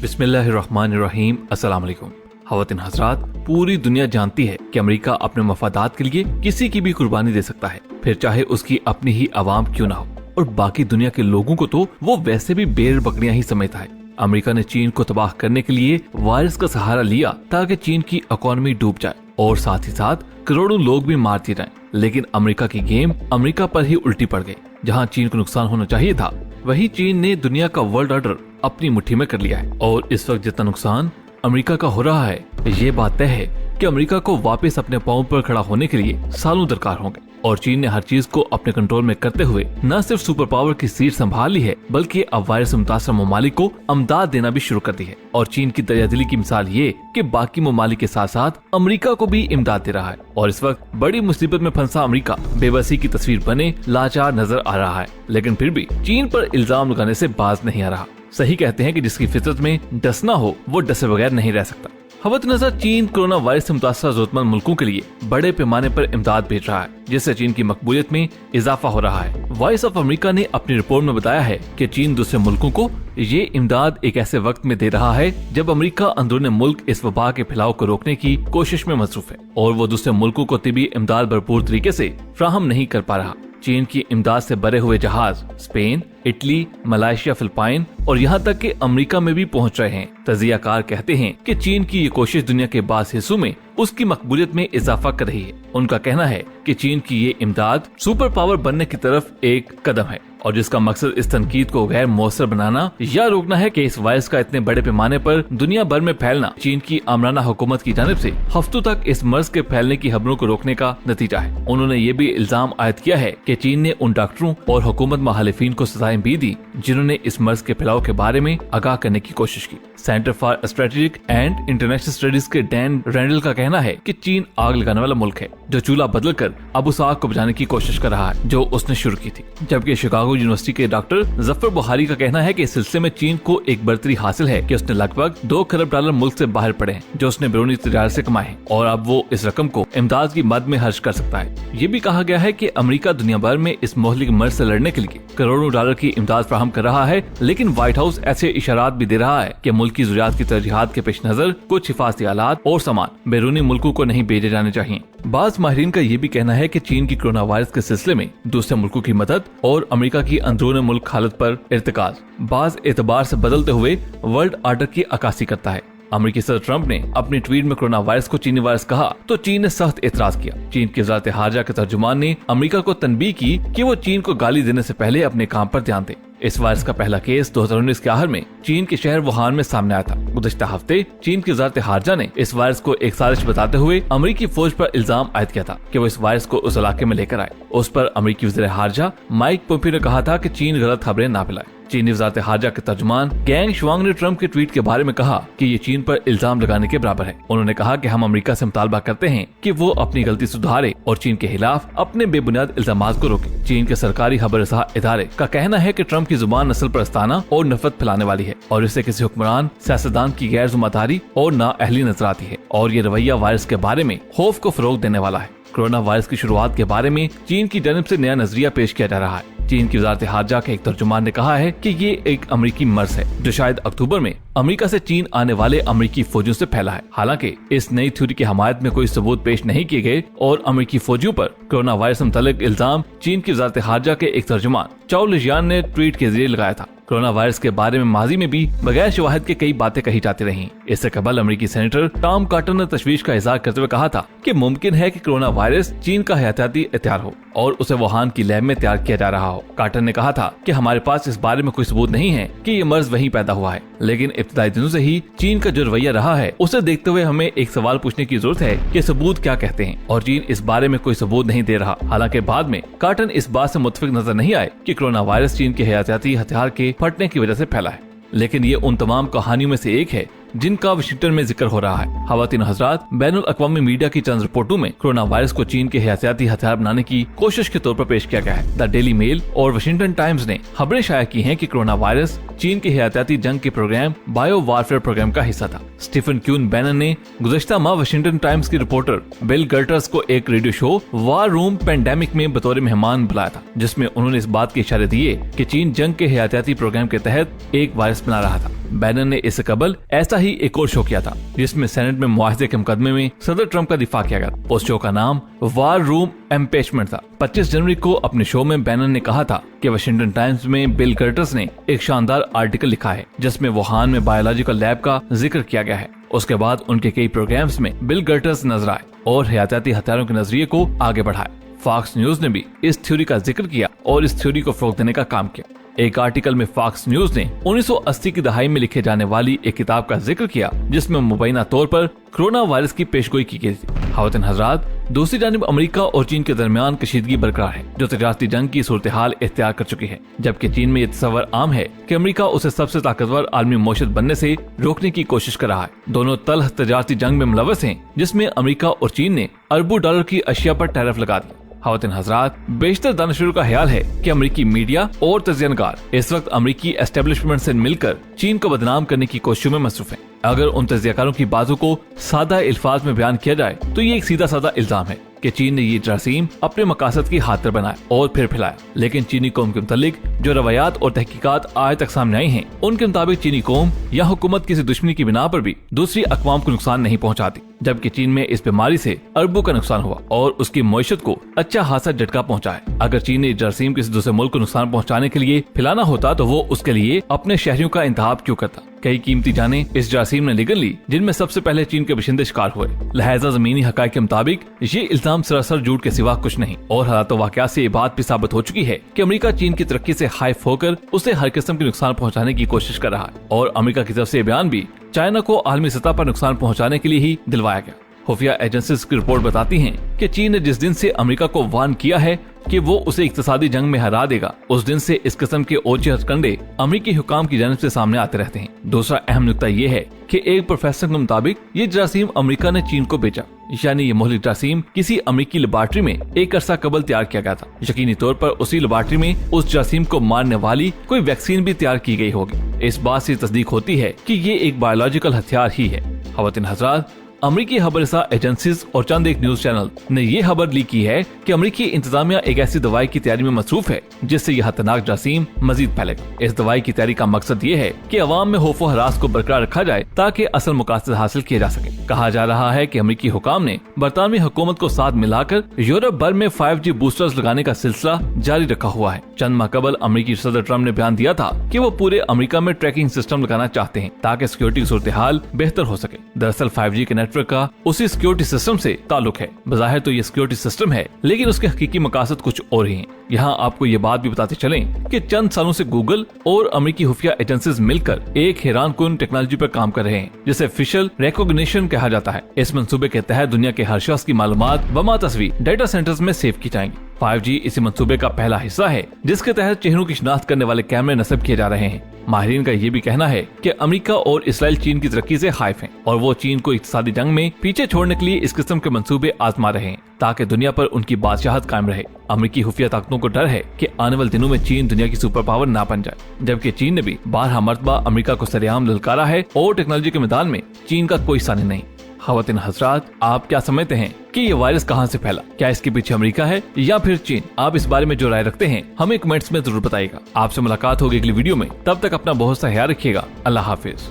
बिस्मिल्लाहिर्रहमानिर्रहीम। अस्सलाम वालेकुम। ख़वातीन हज़रात, पूरी दुनिया जानती है कि अमेरिका अपने मफादात के लिए किसी की भी कुर्बानी दे सकता है, फिर चाहे उसकी अपनी ही आवाम क्यों ना हो। और बाकी दुनिया के लोगों को तो वो वैसे भी बेर बकरियां ही समझता है। अमेरिका ने चीन को तबाह करने के लिए वायरस का सहारा लिया ताकि चीन की इकोनॉमी डूब जाए और साथ ही साथ करोड़ों लोग भी मार दिए जाएं। लेकिन अमेरिका की गेम अमेरिका पर ही उल्टी पड़ गई। जहां चीन को नुकसान होना चाहिए था, वही चीन ने दुनिया का वर्ल्ड ऑर्डर अपनी मुट्ठी में कर लिया है। और इस वक्त जितना नुकसान अमेरिका का हो रहा है, ये बात तय है कि अमेरिका को वापस अपने पांव पर खड़ा होने के लिए सालों दरकार होंगे। और चीन ने हर चीज को अपने कंट्रोल में करते हुए न सिर्फ सुपर पावर की सीट संभाल ली है, बल्कि अब वायरस से मुतासर ममालिक को अमदाद देना भी शुरू कर दी है। और चीन की दरियादिली की मिसाल ये कि बाकी ममालिक के साथ साथ अमेरिका को भी इमदाद दे रहा है। और इस वक्त बड़ी मुसीबत में फंसा अमेरिका बेबसी की तस्वीर बने लाचार नजर आ रहा है, लेकिन फिर भी चीन पर इल्जाम लगाने से बाज नहीं आ रहा। सही कहते हैं कि जिसकी फितरत में डसना हो वो डसे बगैर नहीं रह सकता। खबरनज़र चीन कोरोना वायरस से मुतासर जरूरतमंद मुल्कों के लिए बड़े पैमाने पर इमदाद भेज रहा है, जिससे चीन की मकबूलियत में इजाफा हो रहा है। वॉइस ऑफ अमेरिका ने अपनी रिपोर्ट में बताया है कि चीन दूसरे मुल्कों को ये इमदाद एक ऐसे वक्त में दे रहा है जब अमेरिका अंदरूनी मुल्क इस वबा के फैलाव को रोकने की कोशिश में मसरूफ है और वो दूसरे मुल्कों को तिबी इमदाद भरपूर तरीके से फ्राहम नहीं कर पा रहा। चीन की इमदाद से भरे हुए जहाज स्पेन, इटली, मलेशिया, फिलिपाइन और यहाँ तक कि अमेरिका में भी पहुँच रहे हैं। तजियाकार कहते हैं कि चीन की ये कोशिश दुनिया के बास हिस्सों में उसकी मकबूलियत में इजाफा कर रही है। उनका कहना है कि चीन की ये इमदाद सुपर पावर बनने की तरफ एक कदम है और जिसका मकसद इस तनकीद को गैर मौसर बनाना या रोकना है कि इस वायरस का इतने बड़े पैमाने पर दुनिया भर में फैलना चीन की आमराना हुकूमत की जानिब से हफ्तों तक इस मर्ज के फैलने की खबरों को रोकने का नतीजा है। उन्होंने ये भी इल्जाम आयद किया है कि चीन ने उन डॉक्टरों और हुकूमत मुखालिफिन को सजाएं भी दी जिन्होंने इस मर्ज के फैलाव के बारे में आगाह करने की कोशिश की। Centre for strategic and international studies के डैन रैंडल का कहना है कि चीन आग लगाने वाला मुल्क है जो चूल्हा बदल कर अब उस आग को बुझाने की कोशिश कर रहा है जो उसने शुरू की थी। जबकि शिकागो यूनिवर्सिटी के डॉक्टर जफर बुहारी का कहना है कि इस सिलसिले में चीन को एक बढ़तरी हासिल है कि उसने लगभग $2 खरब मुल्क से बाहर पड़े हैं जो उसने बैरूनी तिजारत से कमाए हैं और अब वो इस रकम को इमदाद की मद में खर्च कर सकता है। ये भी कहा गया है कि अमेरिका दुनिया भर में इस मोहलिक मर्ज से लड़ने के लिए करोड़ों डॉलर की इमदाद फराहम कर रहा है, लेकिन व्हाइट हाउस ऐसे इशारात भी दे रहा है कि मुल्क की ज़रूरियात की तरजीहात के पेश नजर कुछ हिफाजती आलात और सामान बैरूनी मुल्कों को नहीं भेजे जाने चाहिए। बाज माहिरीन का ये भी कहना है कि चीन की कोरोना वायरस के सिलसिले में दूसरे मुल्कों की मदद और अमेरिका की अंदरूनी मुल्क हालत पर इर्तिकाज बाज एतबार से बदलते हुए वर्ल्ड ऑर्डर की अक्कासी करता है। अमेरिकी सदर ट्रंप ने अपनी ट्वीट में कोरोना वायरस को चीनी वायरस कहा तो चीन ने सख्त एतराज किया। चीन की वज़ारत हारजा के तर्जुमान ने अमेरिका को तनबीह की कि वो चीन को गाली देने से पहले अपने काम पर ध्यान दे। इस वायरस का पहला केस 2019 के आखिर में चीन के शहर वुहान में सामने आया था। गुज़श्ता हफ्ते चीन की वज़ारत हारजा ने इस वायरस को एक साजिश बताते हुए अमेरिकी फौज पर इल्जाम आयद किया था कि वो इस वायरस को उस इलाके में लेकर आए। उस पर अमेरिकी वज़ीर हारजा माइक पोम्पियो ने कहा था कि चीन गलत खबरें ना फैलाए। चीनी वज़ारत हारजा के तर्जुमान गैंग शुआंग ने ट्रंप के ट्वीट के बारे में कहा कि ये चीन पर इल्जाम लगाने के बराबर है। उन्होंने कहा कि हम अमेरिका से मुतालबा करते हैं कि वो अपनी गलती सुधारे और चीन के खिलाफ अपने बेबुनियाद इल्जामात को रोके। चीन के सरकारी खबरसां इदारे का कहना है कि ट्रंप की जुबान नस्ल परस्ताना और नफरत फैलाने वाली है और इससे किसी हुक्मरान सियासतदान की गैर जिम्मेदारी और नाअहली नजर आती है और ये रवैया वायरस के बारे में खौफ को फरोग देने वाला है। कोरोना वायरस की शुरुआत के बारे में चीन की जानिब से नया नजरिया पेश किया जा रहा है। चीन की वज़ारत हारजा के एक तर्जुमान ने कहा है कि ये एक अमेरिकी मर्ज है जो शायद अक्टूबर में अमेरिका से चीन आने वाले अमेरिकी फौजियों से फैला है। हालांकि इस नई थ्योरी की हमायत में कोई सबूत पेश नहीं किए गए और अमेरिकी फौजियों पर कोरोना वायरस से मुतल्लिक इल्जाम चीन की वज़ारत हारजा के एक तर्जुमान चाओ लिजियान ने ट्वीट के जरिए लगाया था। कोरोना वायरस के बारे में माजी में भी बगैर शवाहिद के कई बातें कही जाती रही। इससे कबल अमेरिकी सेनेटर टॉम कार्टर ने तशवीश का इजहार करते हुए कहा था कि मुमकिन है कि कोरोना वायरस चीन का एहतियाती हथियार हो और उसे वुहान की लैब में तैयार किया जा रहा हो। कार्टर ने कहा था कि हमारे पास इस बारे में कोई सबूत नहीं है कि ये मर्ज वहीं पैदा हुआ है, लेकिन इब्तदाई दिनों से ही चीन का जो रवैया रहा है उसे देखते हुए हमें एक सवाल पूछने की जरूरत है कि सबूत क्या कहते हैं और चीन इस बारे में कोई सबूत नहीं दे रहा। हालांकि बाद में कार्टर इस बात से मुत्तफिक नजर नहीं आए कि कोरोना वायरस चीन के हयातियाती हथियार के फटने की वजह से फैला है, लेकिन ये उन तमाम कहानियों में से एक है जिनका वाशिंगटन में जिक्र हो रहा है। खवातीन हजरात, बैनुल अक़वामी मीडिया की चंद रिपोर्टों में कोरोना वायरस को चीन के हयातियाती हथियार बनाने की कोशिश के तौर पर पेश किया गया है। द डेली मेल और वाशिंगटन टाइम्स ने खबरें शाया की हैं कि कोरोना वायरस चीन के हयातियाती जंग के प्रोग्राम बायो वारफेयर प्रोग्राम का हिस्सा था। स्टीफन क्यून बैनन ने गुज़श्ता माह वाशिंगटन टाइम्स की रिपोर्टर बिल गर्टर्स को एक radio show war room pandemic में बतौर मेहमान बुलाया था, जिसमें उन्होंने इस बात के इशारे दिए कि चीन जंग के हयातियाती प्रोग्राम के तहत एक वायरस बना रहा था। बैनन ने इससे कबल ऐसा ही एक और शो किया था, जिसमें सेनेट में मुआहदे के मुकदमे में सदर ट्रंप का दिफा किया गया। उस शो का नाम वार रूम इम्पीचमेंट था। 25 जनवरी को अपने शो में बैनन ने कहा था कि वाशिंगटन टाइम्स में बिल गर्टर्स ने एक शानदार आर्टिकल लिखा है, जिसमें वुहान में बायोलॉजिकल लैब का जिक्र किया गया है। उसके बाद उनके कई प्रोग्राम्स में बिल गर्टर्स नजर आए और हयातियाती हथियारों के नजरिए को आगे बढ़ाया। फॉक्स न्यूज ने भी इस थ्योरी का जिक्र किया और इस थ्योरी को फरोग देने का काम किया। एक आर्टिकल में फॉक्स न्यूज ने 1980 की दहाई में लिखे जाने वाली एक किताब का जिक्र किया, जिसमें मुबैना तौर पर कोरोना वायरस की पेशगोई की गई थी। खवातीन हजरात, दूसरी जानिब अमेरिका और चीन के दरमियान कशीदगी बरकरार है, जो तजारती जंग की सूरत हाल इख्तियार कर चुकी है। जबकि चीन में यह तस्वर आम है कि अमेरिका उसे सबसे ताकतवर आलमी मौशत बनने से रोकने की कोशिश कर रहा है। दोनों तलह तजारती जंग में मुलव्वस हैं, जिसमें अमेरिका और चीन ने अरबों डॉलर की अशिया पर टैरिफ लगा दिया। खवातीन हजरात, बेशतर दानिशुरों का ख्याल है कि अमेरिकी मीडिया और तजज़ियाकार इस वक्त अमेरिकी एस्टेब्लिशमेंट से मिलकर चीन को बदनाम करने की कोशिशों में मसरूफ हैं। अगर उन तजज़ियाकारों की बातों को सादा अल्फाज में बयान किया जाए तो ये एक सीधा साधा इल्जाम है कि चीन ने ये जरासीम अपने मकासद की खातिर बनाया और फिर फैलाया। लेकिन चीनी कौम के मुतालिक जो रवायात और तहकीकात आज तक सामने आई हैं, उनके मुताबिक चीनी कौम या हुकूमत किसी दुश्मनी की बिना पर भी दूसरी अक़वाम को नुकसान नहीं पहुंचाती, जबकि चीन में इस बीमारी से अरबों का नुकसान हुआ और उसकी मईशत को अच्छा खासा झटका पहुंचा है। अगर चीन ने जरासीम किसी दूसरे मुल्क को नुकसान पहुंचाने के लिए फैलाना होता तो वो उसके लिए अपने शहरियों का इंतखाब क्यों करता। कई कीमती जानें इस जरासीम ने निगल ली, जिनमें सबसे पहले चीन के बाशिंदे शिकार हुए। लिहाजा जमीनी हकायक के मुताबिक ये इल्जाम सरासर झूठ के सिवा कुछ नहीं और हालात वाक़यात से ये बात भी साबित हो चुकी है कि अमेरिका चीन की तरक्की से खाइफ होकर उसे हर किस्म के नुकसान पहुंचाने की कोशिश कर रहा है और अमेरिका की तरफ से बयान भी चाइना को आलमी सतह पर नुकसान पहुंचाने के लिए ही दिलवाया गया। खुफिया एजेंसीज की रिपोर्ट बताती हैं कि चीन ने जिस दिन से अमेरिका को वार्न किया है कि वो उसे इक्तिसादी जंग में हरा देगा, उस दिन से इस किस्म के ओछे हथकंडे अमेरिकी हुकाम की जानिब से सामने आते रहते हैं। दूसरा अहम नुकता ये है कि एक प्रोफेसर के मुताबिक ये जरासीम अमेरिका ने चीन को बेचा, यानी ये मोहलिक जरासीम किसी अमेरिकी लेबॉरेटरी में एक अरसा कबल तैयार किया गया था। यकीनी तौर पर उसी लेबॉरेटरी में उस जरासीम को मारने वाली कोई वैक्सीन भी तैयार की गई होगी। इस बात से तस्दीक होती है कि ये एक बायोलॉजिकल हथियार ही है। खवातीन हजरात, अमेरिकी खबरसा एजेंसीज और चंद एक न्यूज चैनल ने ये खबर लीक की है कि अमेरिकी इंतजामिया एक ऐसी दवाई की तैयारी में मसरूफ है जिससे यह खतरनाक जरासीम मजीद फैलेगा। इस दवाई की तैयारी का मकसद ये है कि अवाम में खौफ व हरास को बरकरार रखा जाए ताकि असल मकासद हासिल किए जा सके। कहा जा रहा है कि अमेरिकी हुकाम ने बरतानवी हुकूमत को साथ मिलाकर यूरोप भर में 5G बूस्टर्स लगाने का सिलसिला जारी रखा हुआ है। चंद माह कबल अमेरिकी सदर ट्रंप ने बयान दिया था कि वो पूरे अमेरिका में ट्रैकिंग सिस्टम लगाना चाहते हैं ताकि सिक्योरिटी की सूरत हाल बेहतर हो सके। दरअसल 5G के नेटवर्क का उसी सिक्योरिटी सिस्टम से ताल्लुक है। बज़ाहिर तो ये सिक्योरिटी सिस्टम है, लेकिन उसके हकीकी मकासद कुछ और ही हैं। यहाँ आपको ये बात भी बताते चलें कि चंद सालों से गूगल और अमेरिकी खुफिया एजेंसीज मिलकर एक हैरानकुन टेक्नोलॉजी पर काम कर रहे हैं, जिसे फेशियल रिकॉग्निशन कहा जाता है। इस मंसूबे के तहत दुनिया के हर शख्स की मालूमात बमा तस्वीर डेटा सेंटर्स में सेव की जाएंगी। 5G इसी मंसूबे का पहला हिस्सा है, जिसके तहत चेहरों की शिनाख्त करने वाले कैमरे नस्ब किए जा रहे हैं। माहिरीन का ये भी कहना है कि अमेरिका और इसराइल चीन की तरक्की से खाइफ हैं और वो चीन को इक्तिसादी जंग में पीछे छोड़ने के लिए इस किस्म के मंसूबे आजमा रहे हैं ताकि दुनिया पर उनकी बादशाहत कायम रहे। अमेरिकी खुफिया ताकतों को डर है कि आने वाले दिनों में चीन दुनिया की सुपर पावर ना बन जाए, जबकि चीन ने भी 12 मरतबा अमेरिका को सरेआम ललकारा है और टेक्नोलॉजी के मैदान में चीन का कोई सानी नहीं। खवातीन हजरात, आप क्या समझते हैं कि ये वायरस कहां से फैला? क्या इसके पीछे अमेरिका है या फिर चीन? आप इस बारे में जो राय रखते हैं हमें कमेंट्स में जरूर बताइएगा। आपसे मुलाकात होगी अगली वीडियो में, तब तक अपना बहुत सा ख्याल रखिएगा। अल्लाह हाफिज।